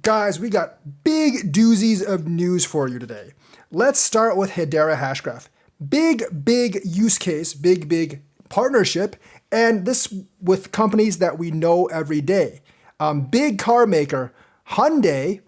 Guys, we got big doozies of news for you today. Let's start with Hedera Hashgraph. Big use case, big partnership, and this with companies that we know every day. Big car maker Hyundai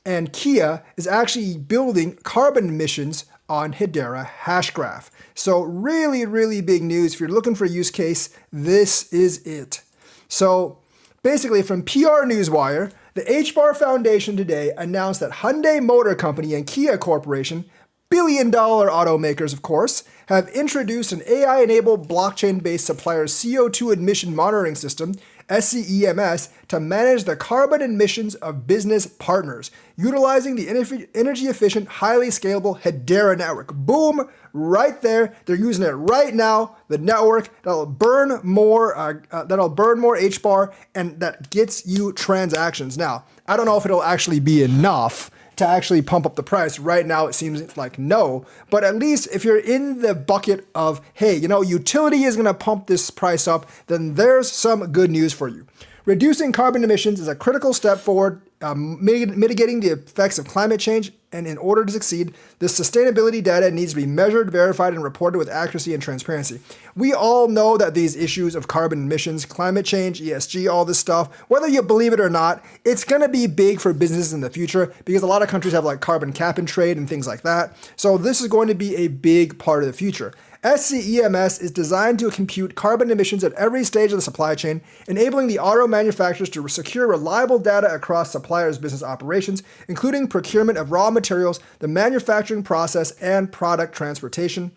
and Kia is actually building carbon emissions on Hedera Hashgraph. So really big news. If you're looking for a use case, this is it. So basically from PR Newswire, the HBAR Foundation today announced that Hyundai Motor Company and Kia Corporation, billion-dollar automakers of course, have introduced an AI-enabled blockchain-based supplier CO2 emission monitoring system, SCEMS, to manage the carbon emissions of business partners, utilizing the energy-efficient, highly scalable Hedera network. Boom, right there. They're using it right now. The network that'll burn more HBAR, and that gets you transactions. Now, I don't know if it'll actually be enough to actually pump up the price. Right now, it seems like no, but at least if you're in the bucket of, hey, utility is gonna pump this price up, then there's some good news for you. Reducing carbon emissions is a critical step forward, mitigating the effects of climate change, and in order to succeed, this sustainability data needs to be measured, verified, and reported with accuracy and transparency. We all know that these issues of carbon emissions, climate change, ESG, all this stuff, whether you believe it or not, it's gonna be big for businesses in the future because a lot of countries have like carbon cap and trade and things like that. So this is going to be a big part of the future. SCEMS is designed to compute carbon emissions at every stage of the supply chain, enabling the auto manufacturers to secure reliable data across suppliers' business operations, including procurement of raw materials, the manufacturing process, and product transportation.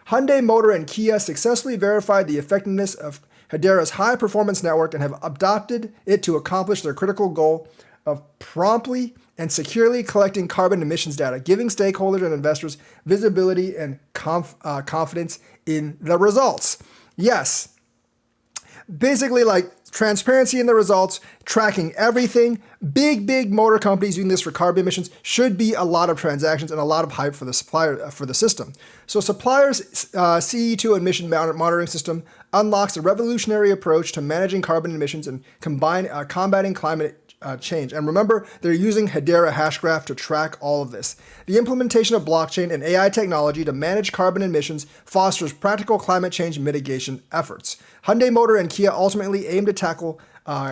Hyundai Motor and Kia successfully verified the effectiveness of Hedera's high-performance network and have adopted it to accomplish their critical goal of promptly and securely collecting carbon emissions data, giving stakeholders and investors visibility and confidence in the results. Yes, basically like transparency in the results, tracking everything. Big motor companies doing this for carbon emissions should be a lot of transactions and a lot of hype for the supplier for the system. So suppliers' CE2 emission monitoring system unlocks a revolutionary approach to managing carbon emissions and combating climate change. And remember, they're using Hedera Hashgraph to track all of this. The implementation of blockchain and AI technology to manage carbon emissions fosters practical climate change mitigation efforts. Hyundai Motor and Kia ultimately aim to tackle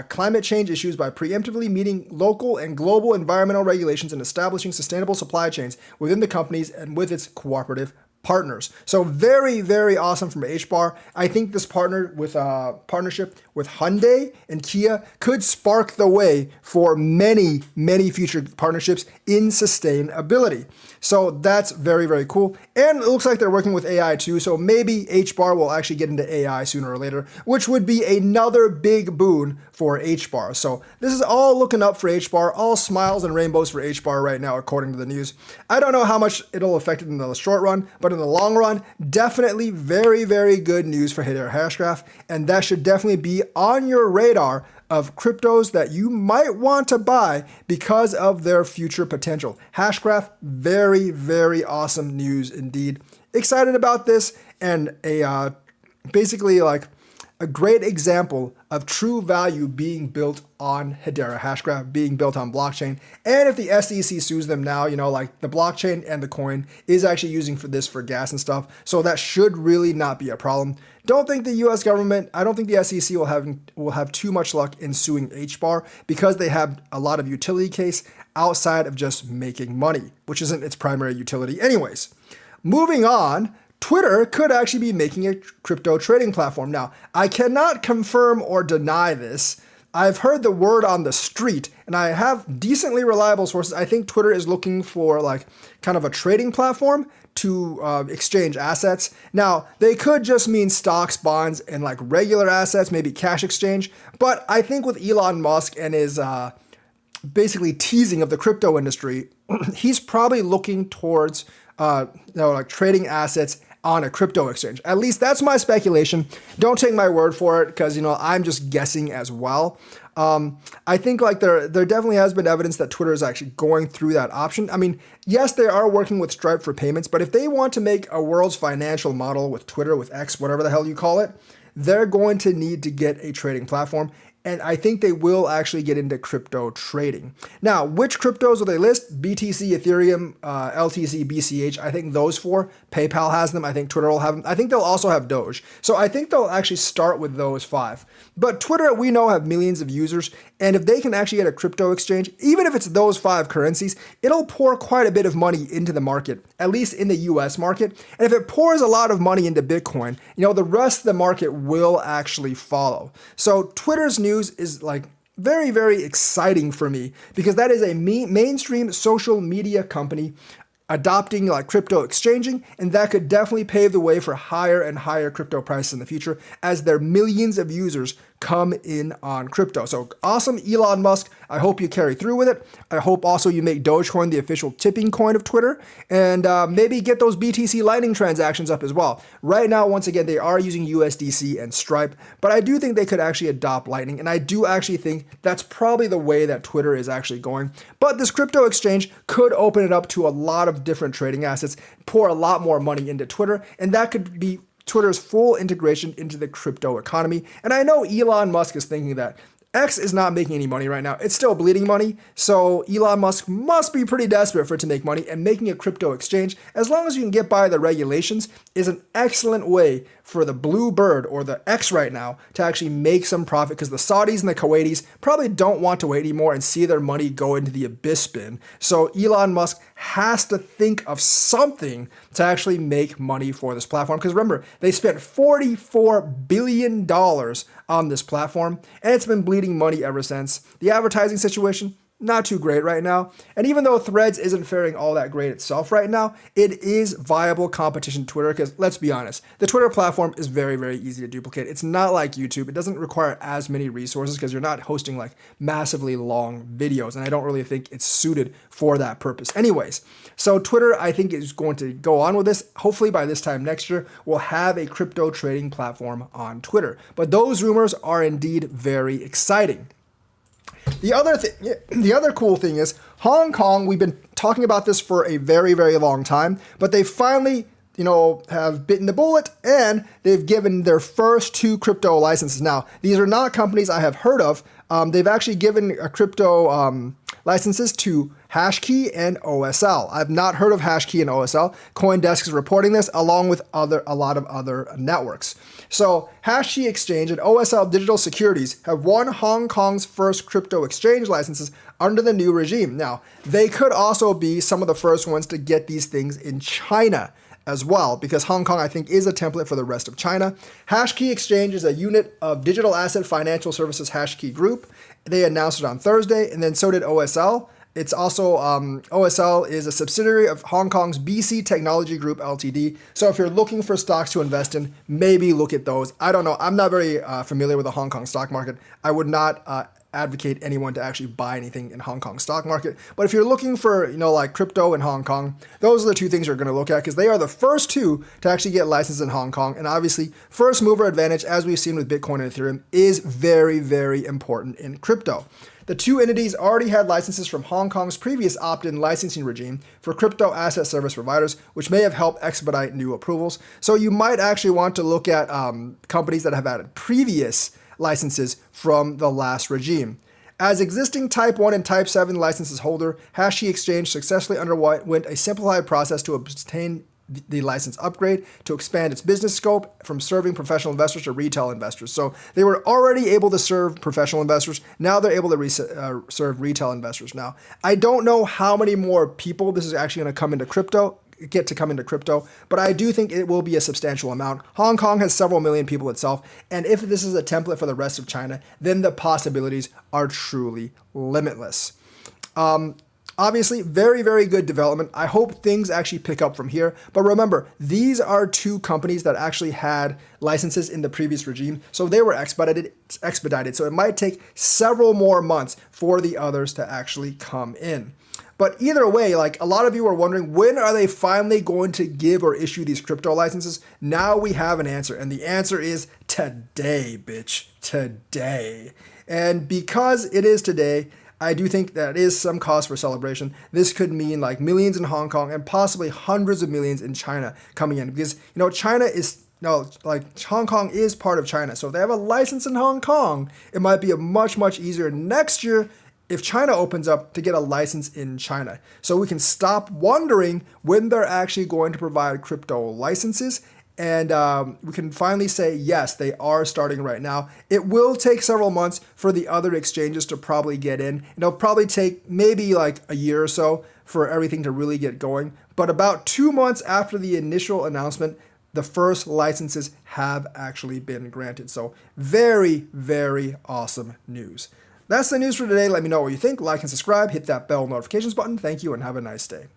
climate change issues by preemptively meeting local and global environmental regulations and establishing sustainable supply chains within the companies and with its cooperative partners. So very awesome from HBAR. I think this partnership with Hyundai and Kia could spark the way for many future partnerships in sustainability. So that's very cool. And it looks like they're working with AI too. So maybe HBAR will actually get into AI sooner or later, which would be another big boon for HBAR. So this is all looking up for HBAR, all smiles and rainbows for HBAR right now, according to the news. I don't know how much it'll affect it in the short run, but in the long run, definitely very good news for Hedera Hashgraph, and that should definitely be on your radar of cryptos that you might want to buy because of their future potential. Hashgraph, very awesome news indeed. Excited about this, and basically like a great example of true value being built on Hedera Hashgraph, being built on blockchain. And if the SEC sues them now, like the blockchain and the coin is actually using for gas and stuff. So that should really not be a problem. Don't think the US government, I don't think the SEC will have too much luck in suing HBAR because they have a lot of utility case outside of just making money, which isn't its primary utility anyways. Moving on, Twitter could actually be making a crypto trading platform. Now, I cannot confirm or deny this. I've heard the word on the street, and I have decently reliable sources. I think Twitter is looking for like kind of a trading platform to exchange assets. Now, they could just mean stocks, bonds, and like regular assets, maybe cash exchange. But I think with Elon Musk and his basically teasing of the crypto industry, he's probably looking towards like trading assets on a crypto exchange. At least that's my speculation. Don't take my word for it because, I'm just guessing as well. I think like there definitely has been evidence that Twitter is actually going through that option. I mean, yes, they are working with Stripe for payments, but if they want to make a world's financial model with Twitter, with X, whatever the hell you call it, they're going to need to get a trading platform. and I think they will actually get into crypto trading. Now, which cryptos will they list? BTC, Ethereum, LTC, BCH. I think those four. PayPal has them. I think Twitter will have them. I think they'll also have Doge. So I think they'll actually start with those five. But Twitter, we know, have millions of users, and if they can actually get a crypto exchange, even if it's those five currencies, it'll pour quite a bit of money into the market, at least in the US market. And if it pours a lot of money into Bitcoin, the rest of the market will actually follow. So Twitter's news is like very, very exciting for me because that is a mainstream social media company adopting like crypto exchanging, and that could definitely pave the way for higher and higher crypto prices in the future as their millions of users come in on crypto. So awesome, Elon Musk. I hope you carry through with it. I hope also you make Dogecoin the official tipping coin of Twitter, and maybe get those BTC Lightning transactions up as well. Right now, once again, they are using USDC and Stripe, but I do think they could actually adopt Lightning, and I do actually think that's probably the way that Twitter is actually going. But this crypto exchange could open it up to a lot of different trading assets, pour a lot more money into Twitter, and that could be Twitter's full integration into the crypto economy. And I know Elon Musk is thinking that X is not making any money right now. It's still bleeding money. So Elon Musk must be pretty desperate for it to make money, and making a crypto exchange, as long as you can get by the regulations, is an excellent way for the blue bird, or the X right now, to actually make some profit, because the Saudis and the Kuwaitis probably don't want to wait anymore and see their money go into the abyss bin. So Elon Musk has to think of something to actually make money for this platform, because remember, they spent $44 billion on this platform, and it's been bleeding money ever since. The advertising situation, not too great right now. And even though Threads isn't faring all that great itself right now, it is viable competition to Twitter, because let's be honest, the Twitter platform is very, very easy to duplicate. It's not like YouTube. It doesn't require as many resources because you're not hosting like massively long videos, and I don't really think it's suited for that purpose. Anyways, so Twitter, I think, is going to go on with this. Hopefully by this time next year, we'll have a crypto trading platform on Twitter. But those rumors are indeed very exciting. The other cool thing is Hong Kong. We've been talking about this for a very, very long time, but they finally, have bitten the bullet, and they've given their first 2 crypto licenses. Now, these are not companies I have heard of. They've actually given a crypto licenses to Hashkey and OSL. I've not heard of Hashkey and OSL. CoinDesk is reporting this, along with a lot of other networks. So Hashkey Exchange and OSL Digital Securities have won Hong Kong's first crypto exchange licenses under the new regime. Now, they could also be some of the first ones to get these things in China as well, because Hong Kong, I think, is a template for the rest of China. Hashkey Exchange is a unit of digital asset financial services Hashkey Group. They announced it on Thursday, and then so did OSL. It's also, OSL is a subsidiary of Hong Kong's BC Technology Group Ltd. So if you're looking for stocks to invest in, maybe look at those. I don't know. I'm not very familiar with the Hong Kong stock market. I would not advocate anyone to actually buy anything in Hong Kong stock market. But if you're looking for, like crypto in Hong Kong, those are the 2 things you're going to look at, because they are the first 2 to actually get licensed in Hong Kong. And obviously, first mover advantage, as we've seen with Bitcoin and Ethereum, is very, very important in crypto. The 2 entities already had licenses from Hong Kong's previous opt-in licensing regime for crypto asset service providers, which may have helped expedite new approvals. So you might actually want to look at companies that have had previous licenses from the last regime. As existing Type 1 and Type 7 licenses holder, Hashkey Exchange successfully underwent a simplified process to obtain the license upgrade to expand its business scope from serving professional investors to retail investors. So they were already able to serve professional investors. Now they're able to serve retail investors now. I don't know how many more people this is actually going to come into crypto, but I do think it will be a substantial amount. Hong Kong has several million people itself, and if this is a template for the rest of China, then the possibilities are truly limitless. Obviously, very, very good development. I hope things actually pick up from here. But remember, these are 2 companies that actually had licenses in the previous regime, so they were expedited. So it might take several more months for the others to actually come in. But either way, like a lot of you are wondering, when are they finally going to give or issue these crypto licenses? Now we have an answer, and the answer is today, bitch. Today. And because it is today, I do think that is some cause for celebration. This could mean like millions in Hong Kong and possibly hundreds of millions in China coming in, because China is No, like Hong Kong is part of China. So if they have a license in Hong Kong, it might be a much easier next year if China opens up to get a license in China. So we can stop wondering when they're actually going to provide crypto licenses. And we can finally say, yes, they are starting right now. It will take several months for the other exchanges to probably get in. It'll probably take maybe like a year or so for everything to really get going. But about 2 months after the initial announcement, the first licenses have actually been granted. So very awesome news. That's the news for today. Let me know what you think. Like and subscribe. Hit that bell notifications button. Thank you and have a nice day.